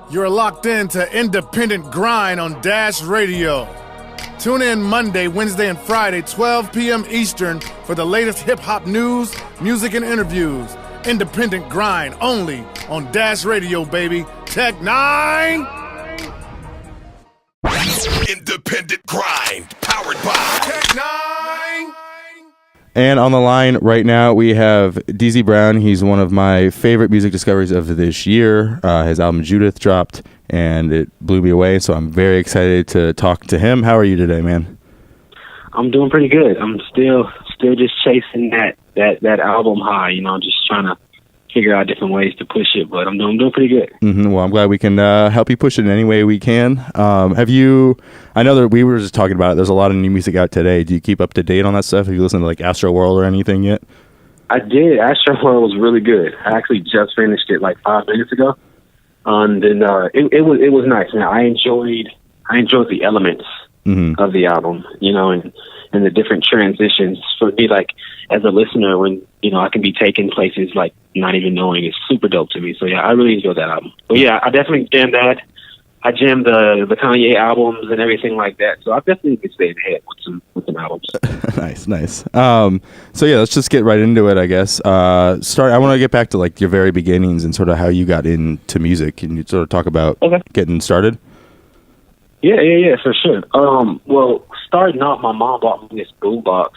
You're locked in to Independent Grind on Dash Radio. Tune in Monday, Wednesday, and Friday, 12 p.m. Eastern for the latest hip-hop news, music, and interviews. Independent Grind only on Dash Radio, baby. Tech 9! Independent Grind, powered by Tech 9! And on the line right now, we have Deezie Brown. He's one of my favorite music discoveries of this year. His album Judith dropped, and it blew me away, so I'm very excited to talk to him. How are you today, man? I'm doing pretty good. I'm still just chasing that album high. You know, I'm just trying to figure out different ways to push it, but I'm doing pretty good. Mm-hmm. Well, I'm glad we can help you push it in any way we can. I know that we were just talking about it. There's a lot of new music out today. Do you keep up to date on that stuff? Have you listened to like Astro World or anything yet? I did. Astro World was really good. I actually just finished it like 5 minutes ago. And then it was nice. Now I enjoyed the elements of the album, you know, and the different transitions. For me, like as a listener, when you know I can be taken places like not even knowing, is super dope to me. So yeah, I really enjoyed that album. But yeah, I definitely jammed that. I jammed the Kanye albums and everything like that. So I've definitely been staying ahead with some albums. Nice. So yeah, let's just get right into it, I guess. I want to get back to like your very beginnings and sort of how you got into music. Can you sort of talk about getting started? Yeah, for sure. Well, starting off, my mom bought me this boombox,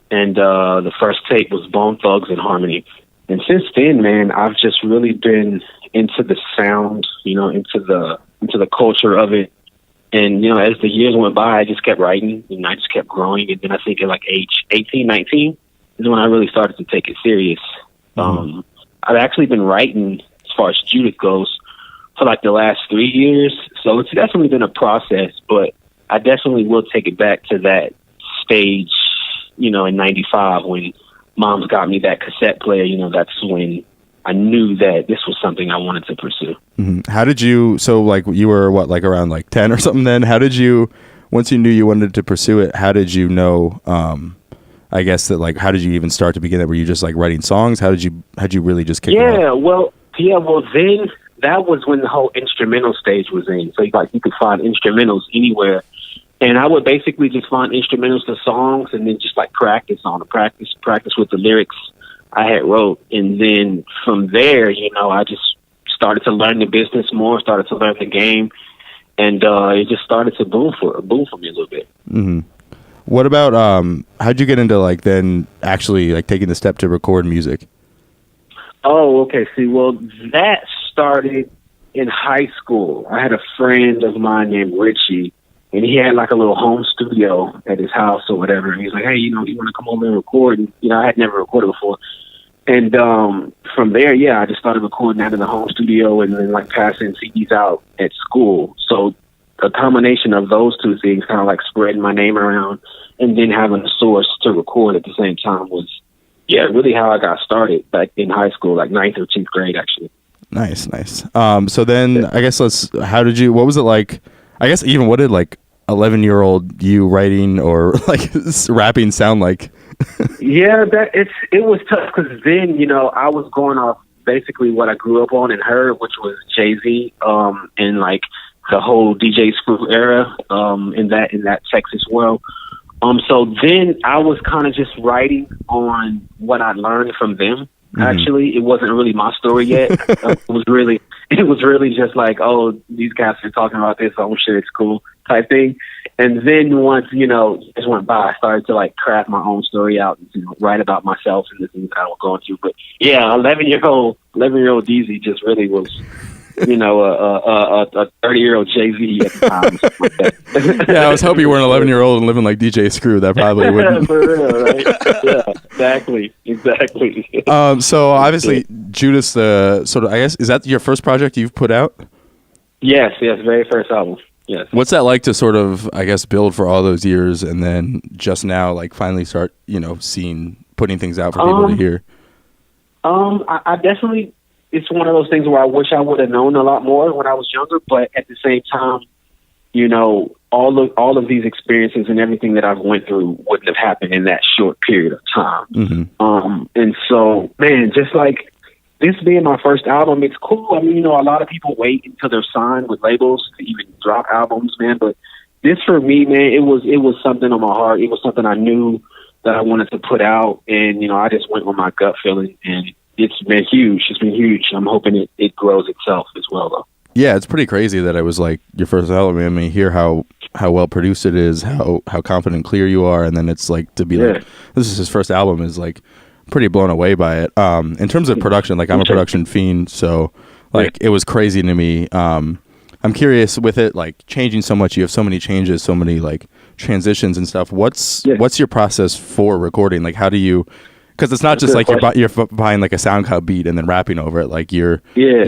and the first tape was Bone Thugs and Harmony. And since then, man, I've just really been into the sound, you know, into the culture of it. And, you know, as the years went by, I just kept writing, and I just kept growing. And then I think at like age 18, 19 is when I really started to take it serious. I've actually been writing, as far as Judith goes, for like the last 3 years. So it's definitely been a process, but I definitely will take it back to that stage, you know, in 95 when Mom's got me that cassette player. You know, that's when I knew that this was something I wanted to pursue. Mm-hmm. How did you, so like you were what, like around like 10 or something then? How did you, once you knew you wanted to pursue it, how did you know, I guess that like, how did you even start to begin it? Were you just like writing songs? How'd you really just kick it off? Well, then that was when the whole instrumental stage was in. So like you could find instrumentals anywhere. And I would basically just find instrumentals to songs and then just like practice with the lyrics I had wrote. And then from there, you know, I just started to learn the business more, started to learn the game. And it just started to boom for me a little bit. Mm-hmm. What about, how'd you get into like then actually like taking the step to record music? Oh, okay. See, well, that started in high school. I had a friend of mine named Richie, and he had like a little home studio at his house or whatever. And he's like, hey, you know, do you want to come over and record? And, you know, I had never recorded before. And from there, I just started recording out in the home studio and then like passing CDs out at school. So a combination of those two things, kind of like spreading my name around and then having a source to record at the same time was, really how I got started back in high school, like 9th or 10th grade, actually. Nice. So then I guess what was it like, I guess even what did like 11-year-old you writing or like rapping sound like? It was tough because then, you know, I was going off basically what I grew up on and heard, which was Jay-Z, and like the whole DJ Screw era, in that Texas world. So then I was kind of just writing on what I learned from them. Actually, it wasn't really my story yet. It was really just like, oh, these guys are talking about this, so I'm sure it's cool type thing. And then once, you know, just went by, I started to like craft my own story out and, you know, write about myself and the things I was going through. But yeah, 11-year-old Deezie just really was, you know, a 30-year-old Jay-Z at the time. Like that. Yeah, I was hoping you weren't an 11-year-old and living like DJ Screw. That probably wouldn't. For real, right? Yeah, exactly. So obviously, Judith's the sort of, I guess, is that your first project you've put out? Yes, very first album. Yes. What's that like to sort of, I guess, build for all those years and then just now, like, finally start, you know, putting things out for people to hear? I definitely, it's one of those things where I wish I would have known a lot more when I was younger, but at the same time, you know, all of these experiences and everything that I've went through wouldn't have happened in that short period of time. And so, man, just like this being my first album, it's cool. I mean, you know, a lot of people wait until they're signed with labels to even drop albums, man. But this for me, man, it was something on my heart. It was something I knew that I wanted to put out, and you know, I just went with my gut feeling, and it's been huge. It's been huge. I'm hoping it grows itself as well, though. Yeah, it's pretty crazy that it was like your first album. I mean, hear how well produced it is, how confident and clear you are, and then it's like to be like, this is his first album, is like pretty blown away by it. In terms of production, like I'm a production fiend, so like it was crazy to me. I'm curious with it like changing so much. You have so many changes, so many like transitions and stuff. What's your process for recording? Like, how do you? Because it's not just like you're buying like a SoundCloud beat and then rapping over it. Like you're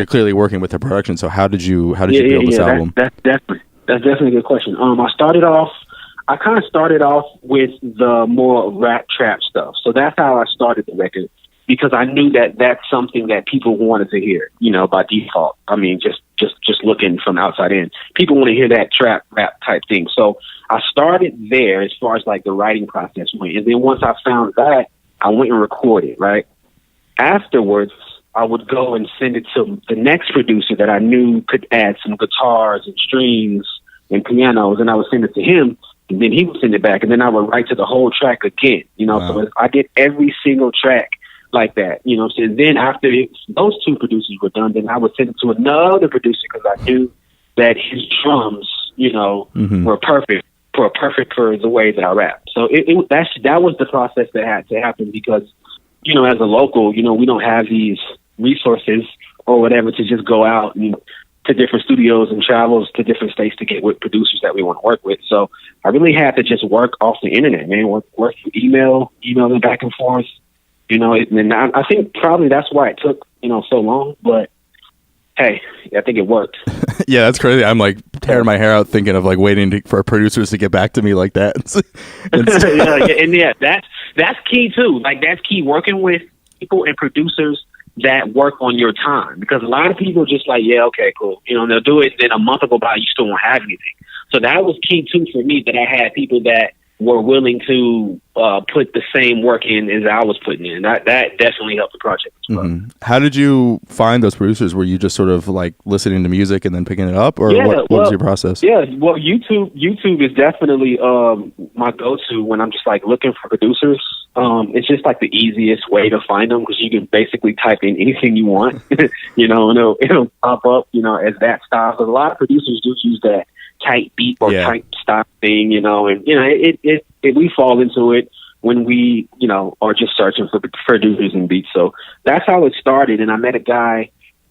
clearly working with the production. So how did you build this album? That's definitely a good question. I kind of started off with the more rap trap stuff. So that's how I started the record, because I knew that that's something that people wanted to hear, you know, by default. I mean, just looking from outside in, people want to hear that trap rap type thing. So I started there as far as like the writing process went. And then once I found that, I went and recorded, right? Afterwards, I would go and send it to the next producer that I knew could add some guitars and strings and pianos, and I would send it to him, and then he would send it back, and then I would write to the whole track again, you know. Wow. So I did every single track like that, you know. So then after those two producers were done, then I would send it to another producer, because I knew that his drums, you know, were perfect for the way that I rap. So that was the process that had to happen, because, you know, as a local, you know, we don't have these resources or whatever to just go out and to different studios and travels to different states to get with producers that we want to work with. So I really had to just work off the internet, man. Work through emailing back and forth, you know. And I think probably that's why it took, you know, so long. But hey, I think it worked. Yeah, that's crazy. I'm like tearing my hair out thinking of like waiting for producers to get back to me like that. That's key too. Like that's key, working with people and producers that work on your time, because a lot of people just like, yeah, okay, cool, you know, and they'll do it, then a month will go by, you still won't have anything. So that was key too for me, that I had people that were willing to put the same work in as I was putting in. That definitely helped the project as well. How did you find those producers? Were you just sort of like listening to music and then picking it up, or what was your process? Yeah, well, YouTube is definitely my go-to when I'm just like looking for producers. It's just like the easiest way to find them, because you can basically type in anything you want, you know, and it'll pop up, you know, as that style. Because a lot of producers do use that tight beat or tight style thing, you know, and you know, it we fall into it when we, you know, are just searching for producers and beats. So that's how it started. And I met a guy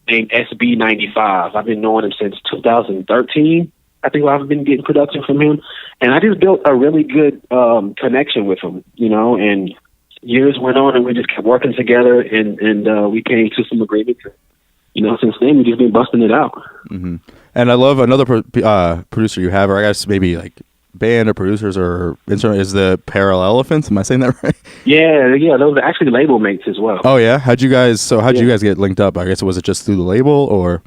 named SB95. I've been knowing him since 2013. I think I've been getting production from him, and I just built a really good connection with him, you know, and years went on and we just kept working together, and we came to some agreements. You know, since then, we've just been busting it out. Mm-hmm. And I love another producer you have, or I guess maybe like band or producers or instrument, is the Parallel Elephants. Am I saying that right? Yeah. Those are actually label mates as well. Oh yeah, how'd you guys get linked up? I guess was it just through the label, or?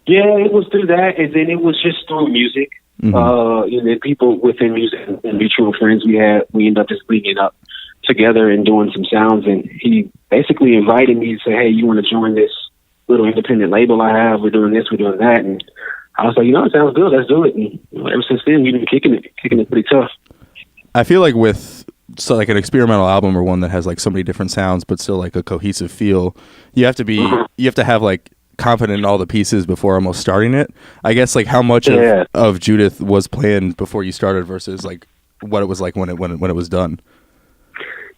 Yeah, it was through that, and then it was just through music. And then people within music and mutual friends we ended up just linking up together and doing some sounds. And he basically invited me to say, "Hey, you want to join this little independent label I have? We're doing this, we're doing that." And I was like, you know, it sounds good. Let's do it. And you know, ever since then, we've been kicking it pretty tough. I feel like with like an experimental album, or one that has like so many different sounds but still like a cohesive feel, you have to have like confident in all the pieces before almost starting it. I guess like how much of Judith was planned before you started versus like what it was like when it was done.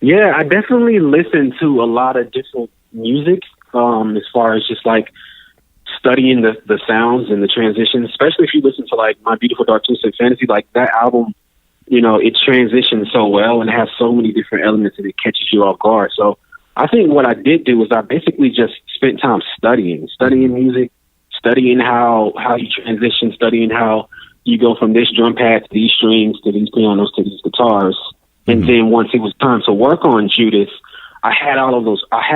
Yeah, I definitely listened to a lot of different music, as far as just like studying the sounds and the transitions, especially if you listen to like My Beautiful Dark Twisted Fantasy. Like that album, you know, it transitions so well and it has so many different elements and it catches you off guard. So I think what I did do was I basically just spent time studying music, studying how you transition, studying how you go from this drum pad to these strings to these pianos to these guitars. And then once it was time to work on Judith, I had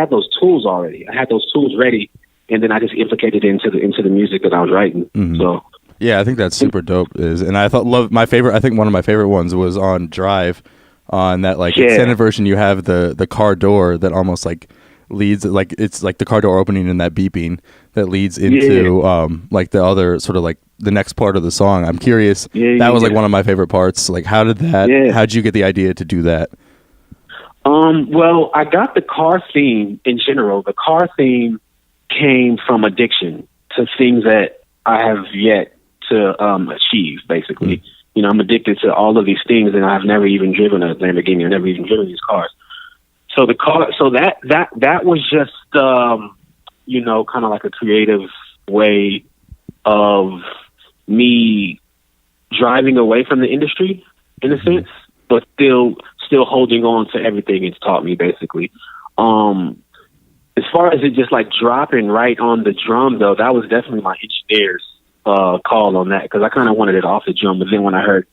those tools already. I had those tools ready, and then I just implicated it into the music that I was writing. So yeah, I think that's super dope. And I think one of my favorite ones was on Drive. On that like extended version, you have the car door that almost like leads, like it's like the car door opening and that beeping that leads into like the other sort of like the next part of the song. I'm curious. That was like one of my favorite parts. Like how did how'd you get the idea to do that? Well, I got the car theme in general. The car theme came from addiction to things that I have yet to achieve, basically. Mm-hmm. You know, I'm addicted to all of these things, and I've never even driven a Lamborghini. I've never even driven these cars. So the car, so that was just, you know, kind of like a creative way of me driving away from the industry, in a sense, but still holding on to everything it's taught me, basically. As far as it just like dropping right on the drum, though, that was definitely my engineer's call on that, because I kind of wanted it off the drum, but then when I heard,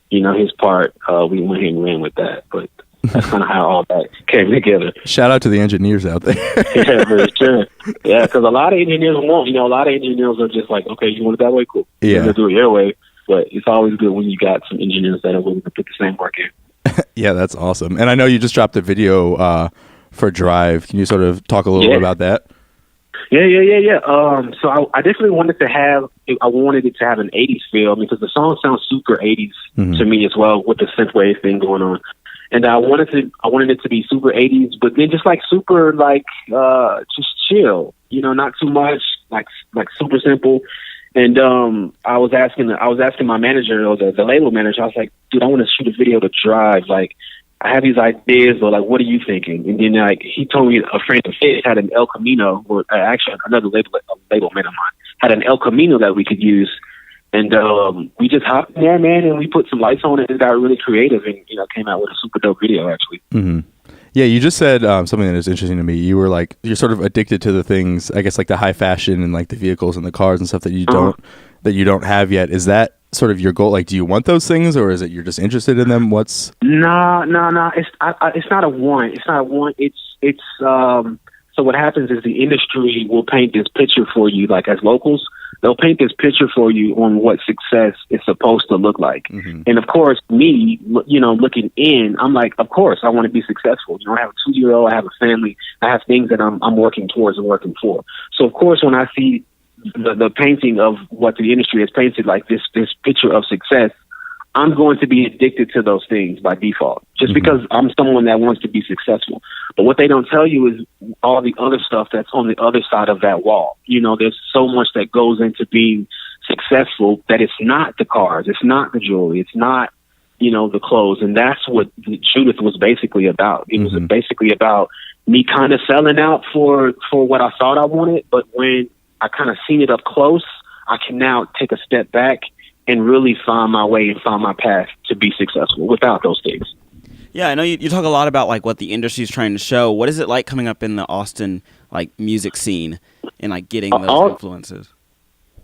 you know, his part, we went ahead and ran with that. But that's kind of how all that came together. Shout out to the engineers out there. Yeah, for sure. Yeah, because a lot of engineers won't. You know, a lot of engineers are just like, okay, you want it that way, cool. Yeah, you're gonna do it your way. But it's always good when you got some engineers that are willing to put the same work in. Yeah, that's awesome. And I know you just dropped a video for Drive. Can you sort of talk a little bit about that? Yeah. So I definitely wanted it to have an 80s feel, because the song sounds super 80s to me as well, with the synthwave thing going on. And I wanted it to be super 80s, but then just like super like just chill, you know, not too much, like super simple. And I was asking my manager, or the label manager, I was like, dude, I want to shoot a video to Drive. Like, I have these ideas, but like, what are you thinking? And then like he told me a friend of his had an El Camino, or actually another label man of mine had an El Camino that we could use. And we just hopped in there, man, and we put some lights on it and got really creative, and, you know, came out with a super dope video, actually. Mm-hmm. Yeah, you just said something that is interesting to me. You were like, you're sort of addicted to the things, I guess, like the high fashion and like the vehicles and the cars and stuff that you don't have yet. Is that sort of your goal? Like, do you want those things, or is it you're just interested in them? What's? No. It's not a want. It's not a want. It's so what happens is the industry will paint this picture for you, like as locals. They'll paint this picture for you on what success is supposed to look like. Mm-hmm. And of course, me, you know, looking in, I'm like, of course, I want to be successful. You know, I have a 2-year-old, I have a family, I have things that I'm working towards and working for. So of course, when I see the painting of what the industry has painted, like this picture of success, I'm going to be addicted to those things by default, just because I'm someone that wants to be successful. But what they don't tell you is all the other stuff that's on the other side of that wall. You know, there's so much that goes into being successful that it's not the cars, it's not the jewelry, it's not, you know, the clothes. And that's what Judith was basically about. It was basically about me kind of selling out for what I thought I wanted. But when I kind of seen it up close, I can now take a step back and really find my way and find my path to be successful without those things. Yeah, I know you talk a lot about like what the industry is trying to show. What is it like coming up in the Austin like music scene and like getting those influences?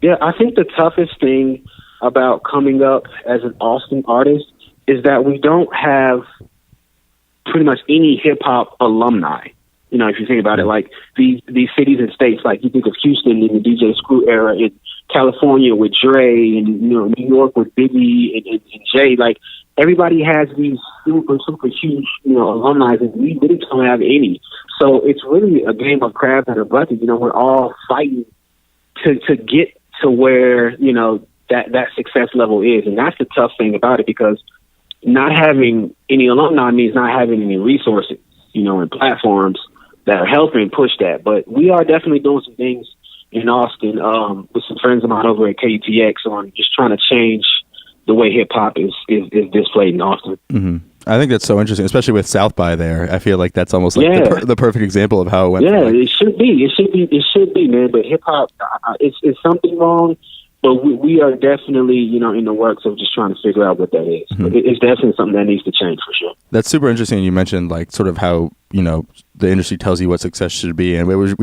Yeah, I think the toughest thing about coming up as an Austin artist is that we don't have pretty much any hip hop alumni. You know, if you think about it, like these cities and states, like you think of Houston in the DJ Screw era, in California with Dre, and, you know, New York with Biggie and Jay. Like, everybody has these super huge, you know, alumni, and we really don't have any. So it's really a game of crabs in a bucket. You know, we're all fighting to get to where, you know, that success level is, and that's the tough thing about it, because not having any alumni means not having any resources, you know, and platforms that are helping push that. But we are definitely doing some things in Austin with some friends of mine over at KTX on just trying to change the way hip hop is displayed in Austin. Mm-hmm. I think that's so interesting, especially with South by there. I feel like that's almost like the perfect example of how it went. Yeah, it should be, man. But hip hop, it's something wrong. But we are definitely, you know, in the works of just trying to figure out what that is. Mm-hmm. But it's definitely something that needs to change for sure. That's super interesting. You mentioned like sort of how, you know, the industry tells you what success should be, and I was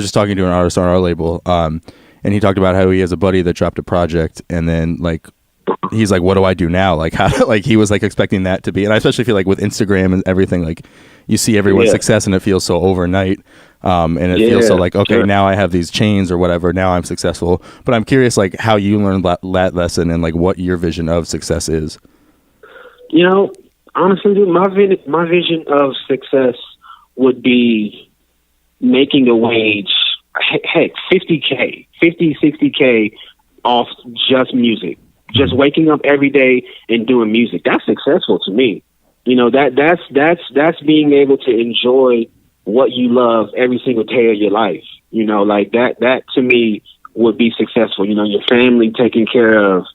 just talking to an artist on our label, and he talked about how he has a buddy that dropped a project, and then like he's like, what do I do now? Like how, like he was like expecting that to be, and I especially feel like with Instagram and everything, like you see everyone's success and it feels so overnight. And it feels so like, okay, now I have these chains or whatever, now I'm successful. But I'm curious, like, how you learned that lesson and, like, what your vision of success is. You know, honestly, dude, my vision of success would be making a wage, heck, 50K, 50, 60K off just music, just waking up every day and doing music. That's successful to me. You know, that's being able to enjoy what you love every single day of your life. You know, like that to me would be successful. You know, your family taken care of,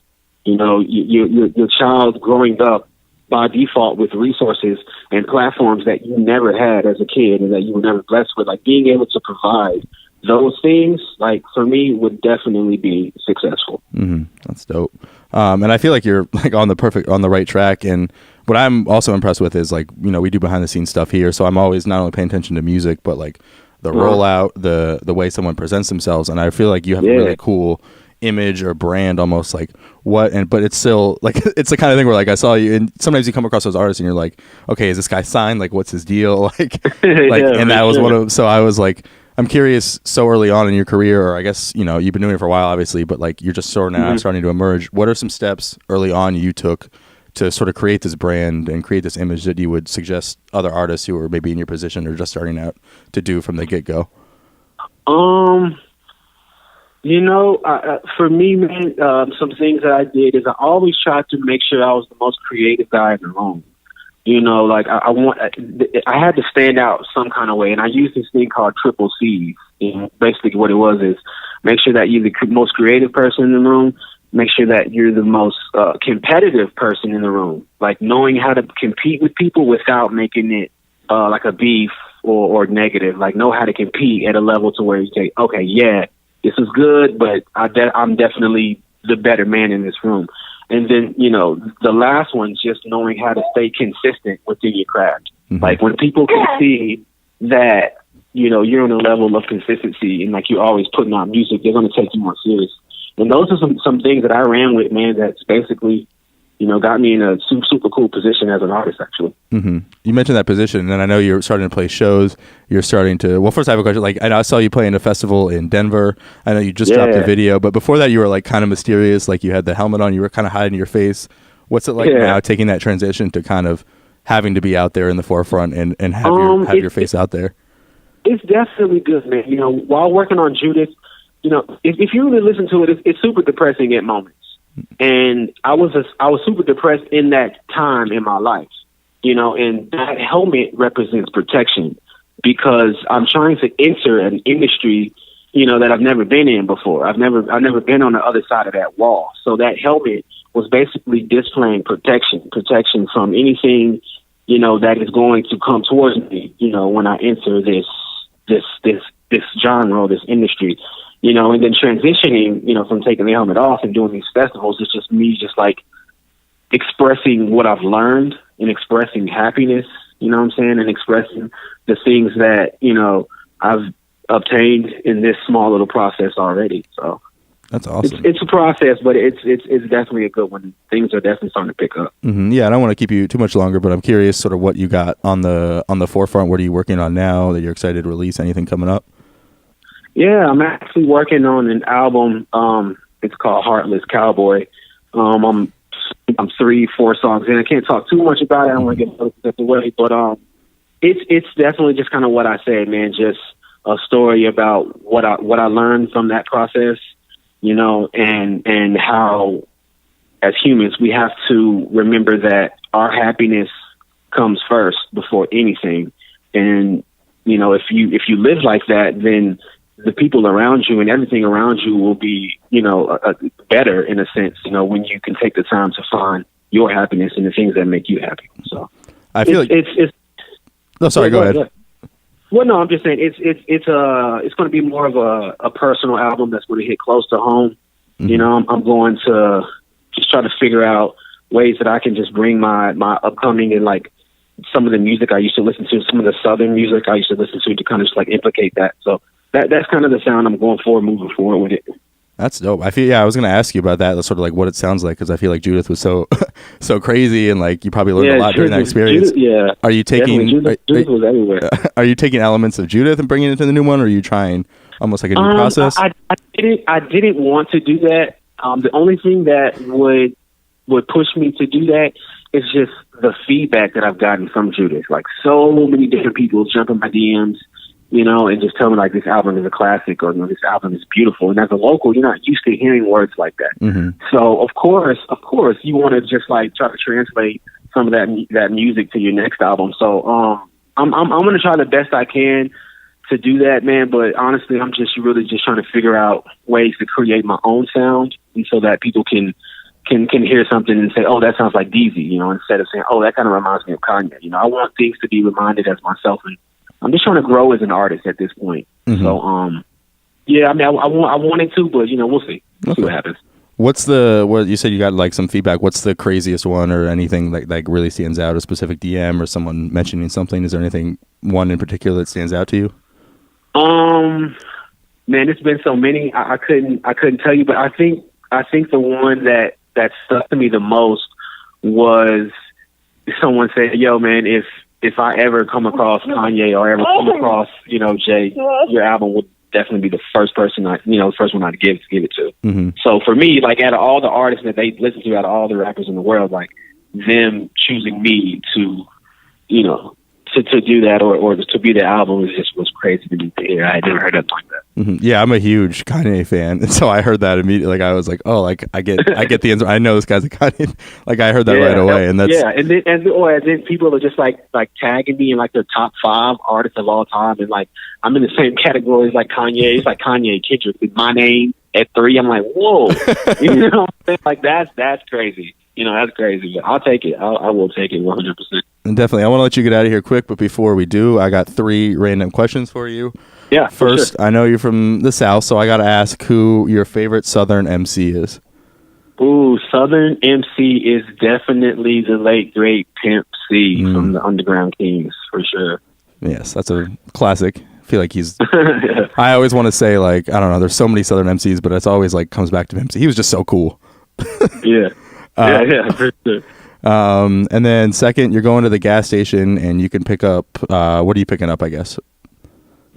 you know, your child growing up by default with resources and platforms that you never had as a kid and that you were never blessed with. Like being able to provide those things, like for me, would definitely be successful. Mm-hmm. That's dope. And I feel like you're like on the right track. And what I'm also impressed with is like, you know, we do behind the scenes stuff here. So I'm always not only paying attention to music, but like the rollout, the way someone presents themselves. And I feel like you have a really cool image or brand, almost like but it's still like, it's the kind of thing where like I saw you and sometimes you come across those artists and you're like, okay, is this guy signed? Like, what's his deal? Like, and that was one of, so I was like, I'm curious, so early on in your career, or I guess, you know, you've been doing it for a while, obviously, but like you're just sort of now starting to emerge. What are some steps early on you took to sort of create this brand and create this image that you would suggest other artists who are maybe in your position or just starting out to do from the get-go? You know, for me, man, some things that I did is I always tried to make sure I was the most creative guy in the room. You know, like I had to stand out some kind of way, and I used this thing called triple C's. And basically, what it was is make sure that you're the most creative person in the room, make sure that you're the most competitive person in the room, like knowing how to compete with people without making it like a beef or negative. Like know how to compete at a level to where you say, okay, yeah, this is good, but I'm definitely the better man in this room. And then, you know, the last one, just knowing how to stay consistent within your craft. Mm-hmm. Like when people can see that, you know, you're on a level of consistency and like you're always putting out music, they're going to take you more serious. And those are some things that I ran with, man, that's basically, you know, got me in a super cool position as an artist, actually. Mm-hmm. You mentioned that position, and I know you're starting to play shows. You're starting to, well, first I have a question. Like, I know I saw you playing a festival in Denver. I know you just dropped a video, but before that you were like kind of mysterious. Like you had the helmet on, you were kind of hiding your face. What's it like now taking that transition to kind of having to be out there in the forefront and have your face out there? It's definitely good, man. You know, while working on Judith, you know, if you really listen to it, it's super depressing at moments. And I was super depressed in that time in my life, you know, and that helmet represents protection because I'm trying to enter an industry, you know, that I've never been in before. I've never been on the other side of that wall. So that helmet was basically displaying protection from anything, you know, that is going to come towards me, you know, when I enter this genre, this industry. You know, and then transitioning, you know, from taking the helmet off and doing these festivals, it's just me just like expressing what I've learned and expressing happiness, you know what I'm saying? And expressing the things that, you know, I've obtained in this small little process already. So that's awesome. It's a process, but it's definitely a good one. Things are definitely starting to pick up. Mm-hmm. Yeah, I don't want to keep you too much longer, but I'm curious sort of what you got on the forefront. What are you working on now that you're excited to release? Anything coming up? Yeah, I'm actually working on an album. It's called Heartless Cowboy. I'm 3-4 songs in. I can't talk too much about it. I don't want to get away, but it's definitely just kind of what I said, man. Just a story about what I learned from that process, you know, and how as humans we have to remember that our happiness comes first before anything. And you know, if you live like that, then the people around you and everything around you will be, you know, better in a sense, you know, when you can take the time to find your happiness and the things that make you happy. So I feel it's no, sorry, go ahead. Well, no, I'm just saying it's going to be more of a personal album that's going to hit close to home. Mm-hmm. You know, I'm going to just try to figure out ways that I can just bring my upcoming and like some of the music I used to listen to, some of the Southern music I used to listen to kind of just like implicate that. So that's kind of the sound I'm going for moving forward with it. That's dope. I was going to ask you about that, sort of like what it sounds like, because I feel like Judith was so crazy, and like you probably learned a lot during that experience. Judith, are you taking Judith was everywhere? Are you taking elements of Judith and bringing it to the new one, or are you trying almost like a new process? I didn't want to do that. The only thing that would push me to do that is just the feedback that I've gotten from Judith. Like so many different people jump in my DMs and just tell me like this album is a classic or this album is beautiful. And as a local, you're not used to hearing words like that. Mm-hmm. So of course, you want to just like try to translate some of that music to your next album. So I'm going to try the best I can to do that, man. But honestly, I'm just really just trying to figure out ways to create my own sound, and so that people can hear something and say, oh, that sounds like Deezie, instead of saying, oh, that kind of reminds me of Kanye. I want things to be reminded as myself, and I'm just trying to grow as an artist at this point. Mm-hmm. So, yeah, I mean, I wanted to, but we'll see. We'll see what happens. What you said you got like some feedback? What's the craziest one or anything like really stands out? A specific DM or someone mentioning something? Is there anything one in particular that stands out to you? Man, it's been so many. I couldn't tell you, but I think the one that stuck to me the most was someone said, "Yo, man, if I ever come across Kanye or ever come across, Jay, your album would definitely be the first person first one I'd give it to." Mm-hmm. So for me, like out of all the artists that they listen to, out of all the rappers in the world, like them choosing me to, to do that or to be the album was crazy to me to hear. I had never heard nothing like that. Mm-hmm. Yeah, I'm a huge Kanye fan, and so I heard that immediately. Like I was like, oh, like I get the answer. I know this guy's a Kanye. Like I heard that right away, and that's and then people are just like tagging me in like their top 5 artists of all time, and like I'm in the same category as like Kanye. It's like Kanye, Kendrick with my name at 3. I'm like, whoa, like that's crazy. That's crazy. But I'll take it. I will take it 100%. And definitely. I want to let you get out of here quick, but before we do, I got 3 random questions for you. Yeah. First, sure. I know you're from the South, so I got to ask who your favorite Southern MC is. Ooh, Southern MC is definitely the late, great Pimp C from the Underground Kings, for sure. Yes, that's a classic. I feel like he's... I always want to say, like, I don't know, there's so many Southern MCs, but it's always, like, comes back to Pimp C. He was just so cool. Yeah. For sure. And then second, you're going to the gas station and you can pick up, what are you picking up, I guess?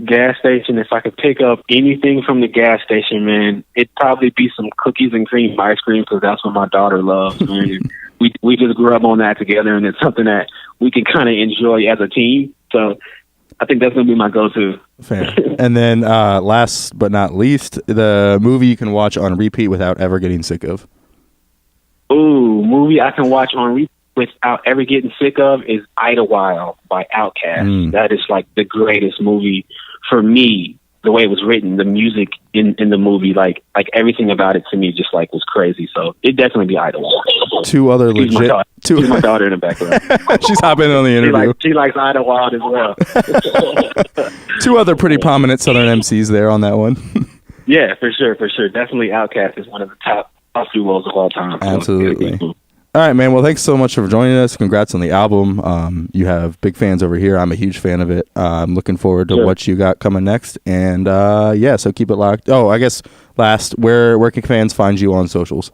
Gas station, if I could pick up anything from the gas station, man, it'd probably be some cookies and cream ice cream because that's what my daughter loves, man. we just grew up on that together, and it's something that we can kind of enjoy as a team. So I think that's going to be my go-to. Fair. And then last but not least, the movie you can watch on repeat without ever getting sick of. Ooh, movie I can watch on repeat without ever getting sick of is Idlewild by Outkast. That is like the greatest movie for me. The way it was written, the music in the movie, like everything about it to me just like was crazy. So it'd definitely be Idlewild. 2 other legit. She's my daughter in the background. She's hopping on the interview. She likes Idlewild as well. 2 other pretty prominent Southern MCs there on that one. Yeah, for sure. Definitely Outkast is one of the top duos of all time. Absolutely. All right, man. Well, thanks so much for joining us. Congrats on the album. You have big fans over here. I'm a huge fan of it. I'm looking forward to what you got coming next. And so keep it locked. Oh, I guess last, where can fans find you on socials?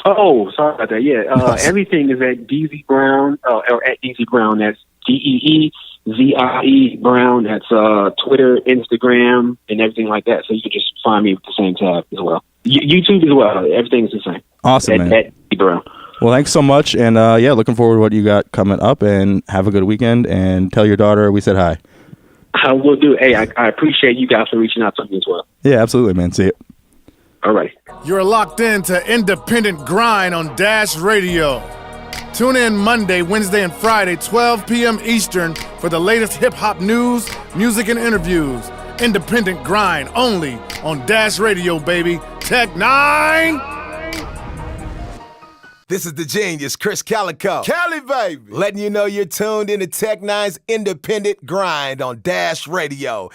Oh, sorry about that. Yeah, everything is at Deezie Brown, or at Deezie Brown. That's DeeZie Brown. That's Twitter, Instagram, and everything like that. So you can just find me with the same tab as well. YouTube as well. Everything's the same. Awesome, man. At Deezie Brown. Well, thanks so much. And looking forward to what you got coming up. And have a good weekend. And tell your daughter we said hi. I will do. Hey, I appreciate you guys for reaching out to me as well. Yeah, absolutely, man. See you. All right. You're locked in to Independent Grind on Dash Radio. Tune in Monday, Wednesday, and Friday, 12 p.m. Eastern for the latest hip-hop news, music, and interviews. Independent Grind only on Dash Radio, baby. Tech 9! This is the genius, Chris Calico. Cali, baby. Letting you know you're tuned into Tech Nine's Independent Grind on Dash Radio.